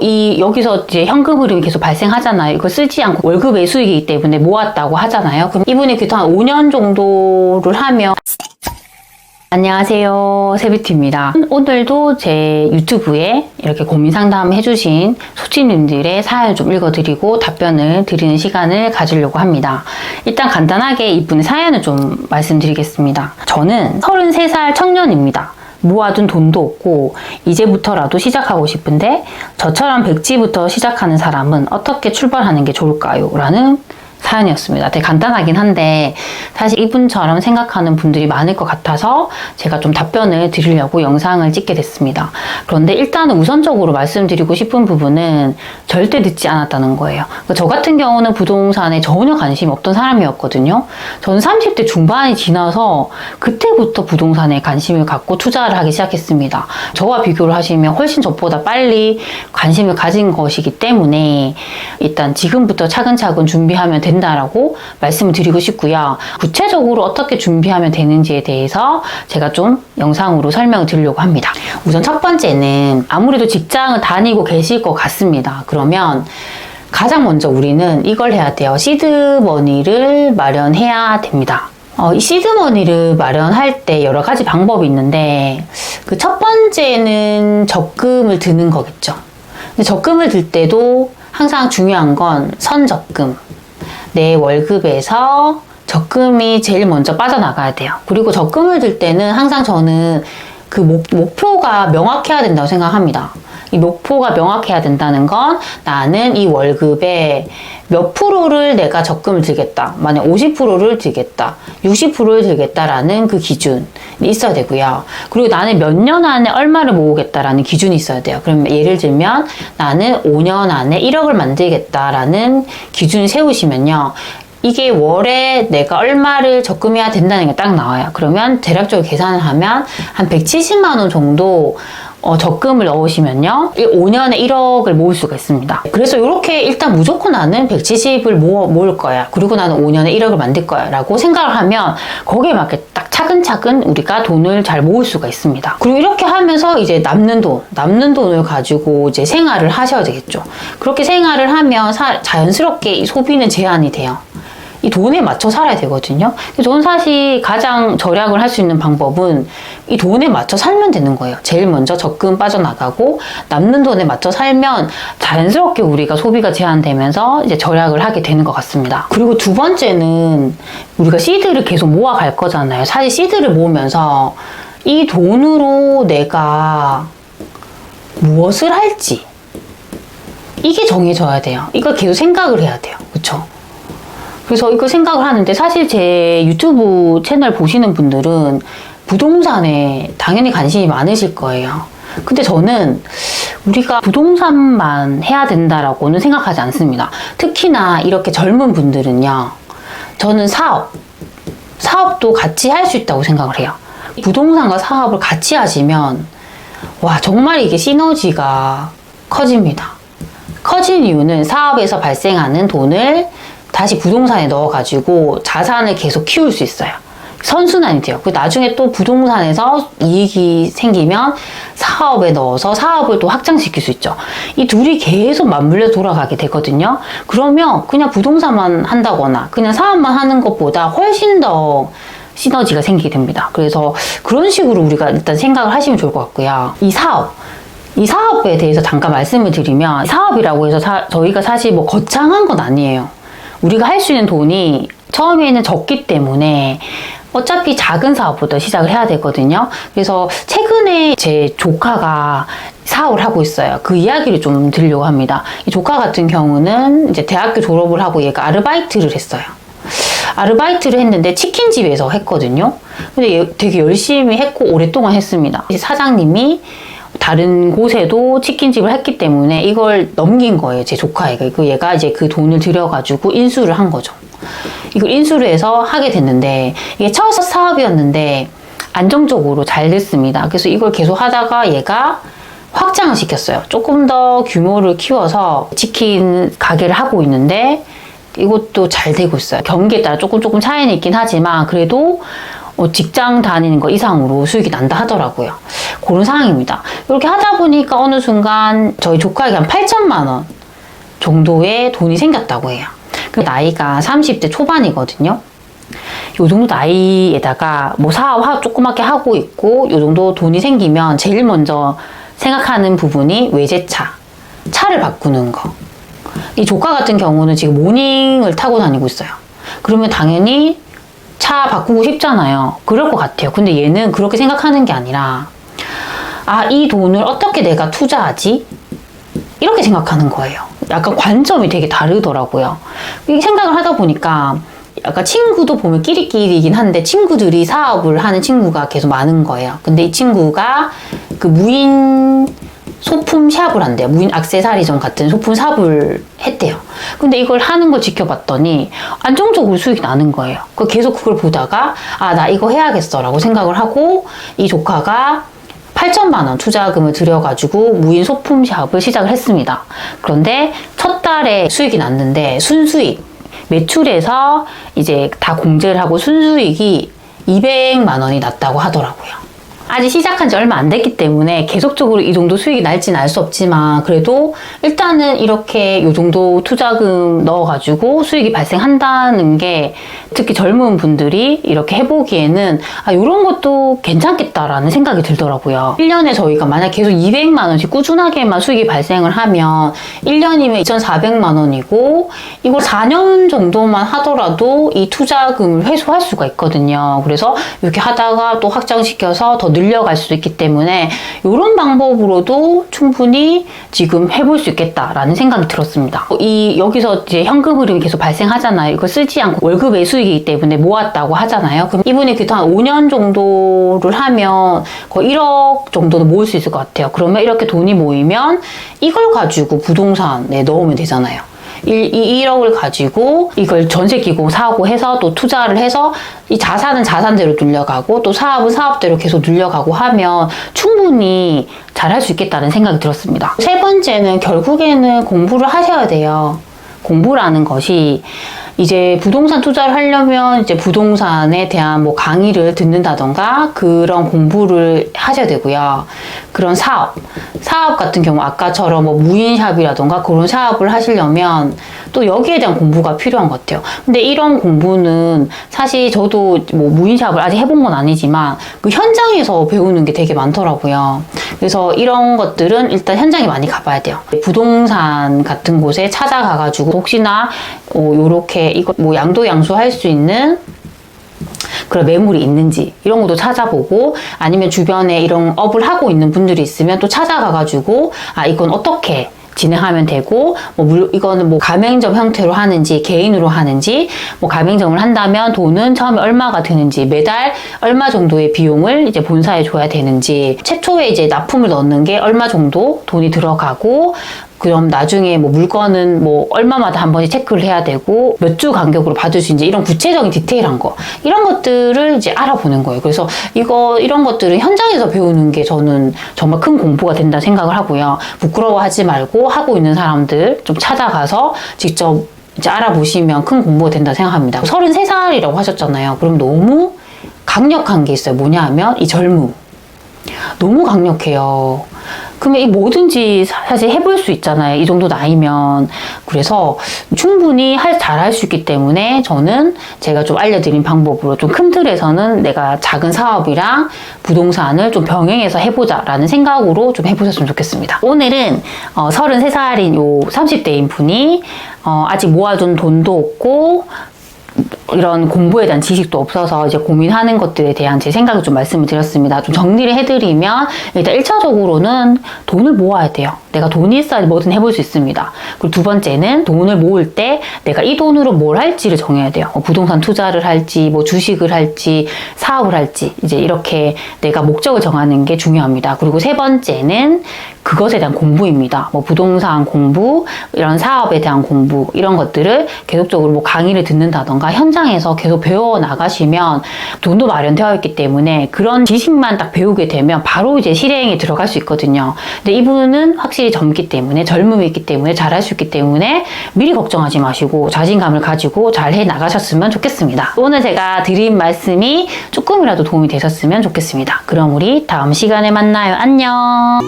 여기서 이제 현금 흐름이 계속 발생하잖아요. 이걸 쓰지 않고 월급의 수익이기 때문에 모았다고 하잖아요. 그럼 이분이 그래도 한 5년 정도를 하면 안녕하세요, 세비티입니다. 오늘도 제 유튜브에 이렇게 고민 상담 해주신 소치님들의 사연을 좀 읽어드리고 답변을 드리는 시간을 가지려고 합니다. 일단 간단하게 이분의 사연을 좀 말씀드리겠습니다. 저는 33살 청년입니다. 모아둔 돈도 없고 이제부터라도 시작하고 싶은데 저처럼 백지부터 시작하는 사람은 어떻게 출발하는 게 좋을까요? 라는 사연이었습니다. 되게 간단하긴 한데 사실 이분처럼 생각하는 분들이 많을 것 같아서 제가 좀 답변을 드리려고 영상을 찍게 됐습니다. 그런데 일단은 우선적으로 말씀드리고 싶은 부분은 절대 늦지 않았다는 거예요. 그러니까 저 같은 경우는 부동산에 전혀 관심이 없던 사람이었거든요. 저는 30대 중반이 지나서 그때부터 부동산에 관심을 갖고 투자를 하기 시작했습니다. 저와 비교를 하시면 훨씬 저보다 빨리 관심을 가진 것이기 때문에 일단 지금부터 차근차근 준비하면 된다라고 말씀을 드리고 싶고요. 구체적으로 어떻게 준비하면 되는지에 대해서 제가 좀 영상으로 설명을 드리려고 합니다. 우선 첫 번째는 아무래도 직장을 다니고 계실 것 같습니다. 그러면 가장 먼저 우리는 이걸 해야 돼요. 시드머니를 마련해야 됩니다. 이 시드머니를 마련할 때 여러 가지 방법이 있는데 그 첫 번째는 적금을 드는 거겠죠. 근데 적금을 들 때도 항상 중요한 건 선적금. 내 월급에서 적금이 제일 먼저 빠져나가야 돼요. 그리고 적금을 들 때는 항상 저는 그 목표가 명확해야 된다고 생각합니다. 이 목표가 명확해야 된다는 건 나는 이 월급에 몇 프로를 내가 적금을 들겠다. 만약 50%를 들겠다. 60%를 들겠다라는 그 기준이 있어야 되고요. 그리고 나는 몇 년 안에 얼마를 모으겠다라는 기준이 있어야 돼요. 그럼 예를 들면 나는 5년 안에 1억을 만들겠다라는 기준을 세우시면요. 이게 월에 내가 얼마를 적금해야 된다는 게 딱 나와요. 그러면 대략적으로 계산을 하면 한 170만 원 정도 적금을 넣으시면요. 5년에 1억을 모을 수가 있습니다. 그래서 이렇게 일단 무조건 나는 170을 모을 거야. 그리고 나는 5년에 1억을 만들 거야. 라고 생각을 하면 거기에 맞게 딱 차근차근 우리가 돈을 잘 모을 수가 있습니다. 그리고 이렇게 하면서 이제 남는 돈을 가지고 이제 생활을 하셔야 되겠죠. 그렇게 생활을 하면 자연스럽게 이 소비는 제한이 돼요. 이 돈에 맞춰 살아야 되거든요. 저는 사실 가장 절약을 할 수 있는 방법은 이 돈에 맞춰 살면 되는 거예요. 제일 먼저 적금 빠져나가고 남는 돈에 맞춰 살면 자연스럽게 우리가 소비가 제한되면서 이제 절약을 하게 되는 것 같습니다. 그리고 두 번째는 우리가 시드를 계속 모아갈 거잖아요. 사실 시드를 모으면서 이 돈으로 내가 무엇을 할지 이게 정해져야 돼요. 이걸 계속 생각을 해야 돼요. 그렇죠? 그래서 이거 생각을 하는데 사실 제 유튜브 채널 보시는 분들은 부동산에 당연히 관심이 많으실 거예요. 근데 저는 우리가 부동산만 해야 된다라고는 생각하지 않습니다. 특히나 이렇게 젊은 분들은요. 저는 사업도 같이 할 수 있다고 생각을 해요. 부동산과 사업을 같이 하시면 와 정말 이게 시너지가 커집니다. 커진 이유는 사업에서 발생하는 돈을 다시 부동산에 넣어가지고 자산을 계속 키울 수 있어요. 선순환이 돼요. 나중에 또 부동산에서 이익이 생기면 사업에 넣어서 사업을 또 확장시킬 수 있죠. 이 둘이 계속 맞물려 돌아가게 되거든요. 그러면 그냥 부동산만 한다거나 그냥 사업만 하는 것보다 훨씬 더 시너지가 생기게 됩니다. 그래서 그런 식으로 우리가 일단 생각을 하시면 좋을 것 같고요. 이 사업에 대해서 잠깐 말씀을 드리면 사업이라고 해서 저희가 사실 뭐 거창한 건 아니에요. 우리가 할 수 있는 돈이 처음에는 적기 때문에 어차피 작은 사업부터 시작을 해야 되거든요. 그래서 최근에 제 조카가 사업을 하고 있어요. 그 이야기를 좀 드리려고 합니다. 이 조카 같은 경우는 이제 대학교 졸업을 하고 얘가 아르바이트를 했어요. 아르바이트를 했는데 치킨집에서 했거든요. 근데 얘 되게 열심히 했고 오랫동안 했습니다. 사장님이 다른 곳에도 치킨집을 했기 때문에 이걸 넘긴 거예요. 제 조카에게. 얘가 이제 그 돈을 들여가지고 인수를 한 거죠. 이걸 인수를 해서 하게 됐는데 이게 첫 사업이었는데 안정적으로 잘 됐습니다. 그래서 이걸 계속 하다가 얘가 확장을 시켰어요. 조금 더 규모를 키워서 치킨 가게를 하고 있는데 이것도 잘 되고 있어요. 경기에 따라 조금 차이는 있긴 하지만 그래도 직장 다니는 거 이상으로 수익이 난다 하더라고요. 그런 상황입니다. 이렇게 하다 보니까 어느 순간 저희 조카에게 한 8천만 원 정도의 돈이 생겼다고 해요. 그 나이가 30대 초반이거든요. 요 정도 나이에다가 뭐 사업 조그맣게 하고 있고 요 정도 돈이 생기면 제일 먼저 생각하는 부분이 외제차, 차를 바꾸는 거. 이 조카 같은 경우는 지금 모닝을 타고 다니고 있어요. 그러면 당연히 차 바꾸고 싶잖아요. 그럴 것 같아요. 근데 얘는 그렇게 생각하는 게 아니라 이 돈을 어떻게 내가 투자하지? 이렇게 생각하는 거예요. 약간 관점이 되게 다르더라고요. 이 생각을 하다 보니까 약간 친구도 보면 끼리끼리이긴 한데 친구들이 사업을 하는 친구가 계속 많은 거예요. 근데 이 친구가 그 무인 소품 샵을 한대요. 무인 액세서리점 같은 소품 샵을 했대요. 근데 이걸 하는 걸 지켜봤더니 안정적으로 수익이 나는 거예요. 계속 그걸 보다가 나 이거 해야겠어 라고 생각을 하고 이 조카가 8천만 원 투자금을 들여가지고 무인 소품 샵을 시작을 했습니다. 그런데 첫 달에 수익이 났는데 순수익, 매출에서 이제 다 공제를 하고 순수익이 200만 원이 났다고 하더라고요. 아직 시작한 지 얼마 안 됐기 때문에 계속적으로 이 정도 수익이 날지는 알 수 없지만 그래도 일단은 이렇게 이 정도 투자금 넣어가지고 수익이 발생한다는 게 특히 젊은 분들이 이렇게 해보기에는 이런 것도 괜찮겠다라는 생각이 들더라고요. 1년에 저희가 만약 계속 200만 원씩 꾸준하게만 수익이 발생을 하면 1년이면 2,400만 원이고 이걸 4년 정도만 하더라도 이 투자금을 회수할 수가 있거든요. 그래서 이렇게 하다가 또 확장시켜서 더 늘려갈 수도 있기 때문에 이런 방법으로도 충분히 지금 해볼 수 있겠다라는 생각이 들었습니다. 여기서 이제 현금 흐름이 계속 발생하잖아요. 이걸 쓰지 않고 월급의 수익이기 때문에 모았다고 하잖아요. 그럼 이분이 그래도 한 5년 정도를 하면 거의 1억 정도는 모을 수 있을 것 같아요. 그러면 이렇게 돈이 모이면 이걸 가지고 부동산에 넣으면 되잖아요. 이 1억을 가지고 이걸 전세 기공 사고 해서 또 투자를 해서 이 자산은 자산대로 늘려가고 또 사업은 사업대로 계속 늘려가고 하면 충분히 잘할 수 있겠다는 생각이 들었습니다. 세 번째는 결국에는 공부를 하셔야 돼요. 공부라는 것이 이제 부동산 투자를 하려면 이제 부동산에 대한 뭐 강의를 듣는다던가 그런 공부를 하셔야 되고요. 그런 사업 같은 경우 아까처럼 뭐 무인샵이라던가 그런 사업을 하시려면 또 여기에 대한 공부가 필요한 것 같아요. 근데 이런 공부는 사실 저도 뭐 무인샵을 아직 해본 건 아니지만 그 현장에서 배우는 게 되게 많더라고요. 그래서 이런 것들은 일단 현장에 많이 가봐야 돼요. 부동산 같은 곳에 찾아가가지고 혹시나 요렇게 이거 뭐 양도양수 할 수 있는 그런 매물이 있는지 이런 것도 찾아보고 아니면 주변에 이런 업을 하고 있는 분들이 있으면 또 찾아가가지고 이건 어떻게 진행하면 되고 이거는 뭐 가맹점 형태로 하는지 개인으로 하는지 뭐 가맹점을 한다면 돈은 처음에 얼마가 드는지 매달 얼마 정도의 비용을 이제 본사에 줘야 되는지 최초에 이제 납품을 넣는 게 얼마 정도 돈이 들어가고 그럼 나중에 뭐 물건은 뭐 얼마마다 한 번씩 체크를 해야 되고 몇 주 간격으로 받을 수 있는지 이런 구체적인 디테일한 거 이런 것들을 이제 알아보는 거예요. 그래서 이런 것들은 현장에서 배우는 게 저는 정말 큰 공부가 된다 생각을 하고요. 부끄러워하지 말고 하고 있는 사람들 좀 찾아가서 직접 이제 알아보시면 큰 공부가 된다 생각합니다. 33살이라고 하셨잖아요. 그럼 너무 강력한 게 있어요. 뭐냐 하면 이 젊음. 너무 강력해요. 그러면 이 뭐든지 사실 해볼 수 있잖아요. 이 정도 나이면. 그래서 충분히 잘할 수 있기 때문에 저는 제가 좀 알려드린 방법으로 좀 큰 틀에서는 내가 작은 사업이랑 부동산을 좀 병행해서 해보자라는 생각으로 좀 해보셨으면 좋겠습니다. 오늘은 33살인 요 30대인 분이 아직 모아둔 돈도 없고 이런 공부에 대한 지식도 없어서 이제 고민하는 것들에 대한 제 생각을 좀 말씀을 드렸습니다. 좀 정리를 해드리면 일단 1차적으로는 돈을 모아야 돼요. 내가 돈이 있어야 뭐든 해볼 수 있습니다. 그리고 두 번째는 돈을 모을 때 내가 이 돈으로 뭘 할지를 정해야 돼요. 부동산 투자를 할지, 뭐 주식을 할지, 사업을 할지 이제 이렇게 내가 목적을 정하는 게 중요합니다. 그리고 세 번째는 그것에 대한 공부입니다. 뭐 부동산 공부, 이런 사업에 대한 공부 이런 것들을 계속적으로 뭐 강의를 듣는다던가 현장 현장에서 계속 배워 나가시면 돈도 마련되어 있기 때문에 그런 지식만 딱 배우게 되면 바로 이제 실행에 들어갈 수 있거든요. 근데 이분은 확실히 젊음이 있기 때문에 잘할 수 있기 때문에 미리 걱정하지 마시고 자신감을 가지고 잘 해 나가셨으면 좋겠습니다. 오늘 제가 드린 말씀이 조금이라도 도움이 되셨으면 좋겠습니다. 그럼 우리 다음 시간에 만나요. 안녕.